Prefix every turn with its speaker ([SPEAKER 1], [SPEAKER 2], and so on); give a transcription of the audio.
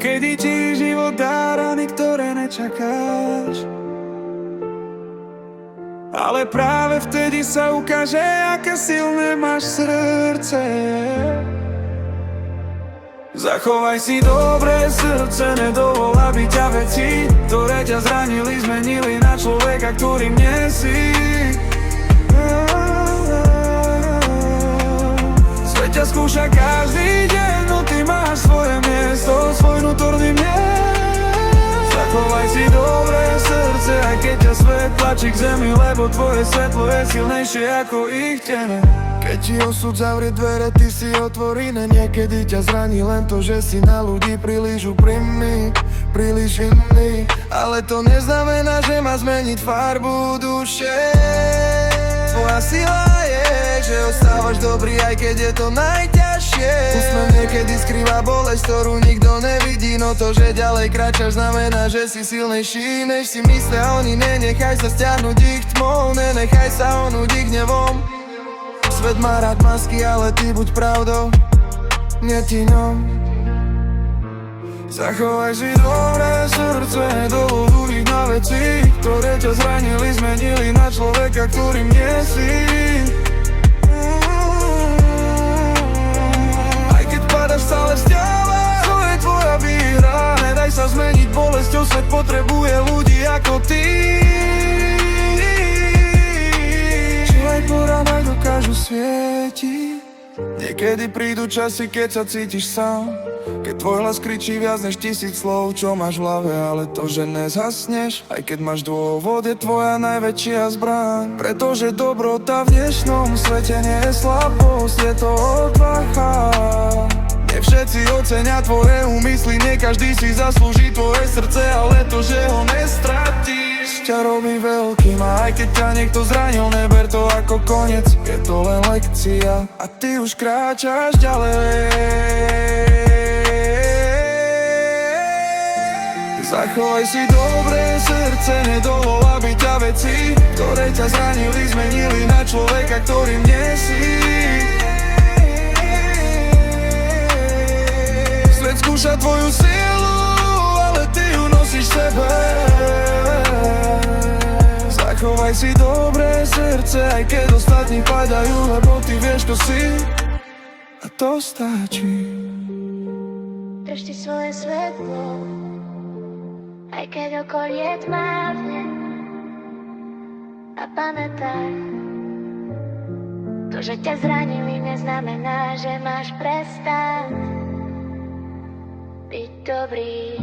[SPEAKER 1] Niekedy ti život dá rany, ktoré nečakáš, ale práve vtedy sa ukáže, aké silné máš srdce. Zachovaj si dobré srdce, nedovol, aby ťa veci, ktoré ťa zranili, zmenili na človeka, ktorým nie si. Svet ťa skúša každý deň, no ty máš svoje miesto, svoj vnútorný mier. Zachovaj si dobré srdce, aj keď ťa svet tlačí k zemi, lebo tvoje svetlo je silnejšie ako ich tene. Keď ti osud zavrie dvere, ty si otvorí, ne niekedy ťa zraní len to, že si na ľudí príliš úprimný, príliš inný. Ale to neznamená, že má zmeniť farbu duše. Tvoja sila je, že ostávaš dobrý, aj keď je to najťažšie. Úsmev niekedy skrýva bolesť, ktorú nikto nevidí, no to, že ďalej kráčaš, znamená, že si silnejší, než si myslia oni. Nenechaj sa stiahnuť ich tmou, nenechaj sa onúť ich hnevom. Svet má rád masky, ale ty buď pravdou, nie tiňom. Zachovaj si dobré srdce, nedovol druhých na veci, ktoré ťa zranili, zmenili na človeka, ktorým nie si. Aj keď padaš, stále vstávaj, to je tvoja výhra. Nedaj sa zmeniť bolesťou, svet potrebuje ľudí ako ty. Aj po ranách dokážu svietiť. Niekedy prídu časy, keď sa cítiš sám, keď tvoj hlas kričí viac než 1000 slov, čo máš v hlave. Ale to, že nezhasneš, aj keď máš dôvod, je tvoja najväčšia zbraň. Pretože dobrota v dnešnom svete nie je slabosť, je to odvaha. Nie všetci ocenia tvoje úmysly, nie každý si zaslúži tvoje srdce, ale to, že ho nestratíš, ťa robí veľkým. A aj keď ťa niekto zranil, neber to ako koniec, je to len lekcia a ty už kráčaš ďalej. Zachovaj si dobré srdce, nedovol, aby ťa veci, ktoré ťa zranili, zmenili na človeka, ktorým nie si. Svet skúša tvoju silu, ale ty ju nosíš v sebe. Zachovaj si dobré srdce, aj keď ostatní padajú, lebo ty vieš, kto si, a to stačí.
[SPEAKER 2] Drž si svoje svetlo, aj keď okolie tmávne. A pamätaj, to, že ťa zranili, neznamená, že máš prestať byť dobrý.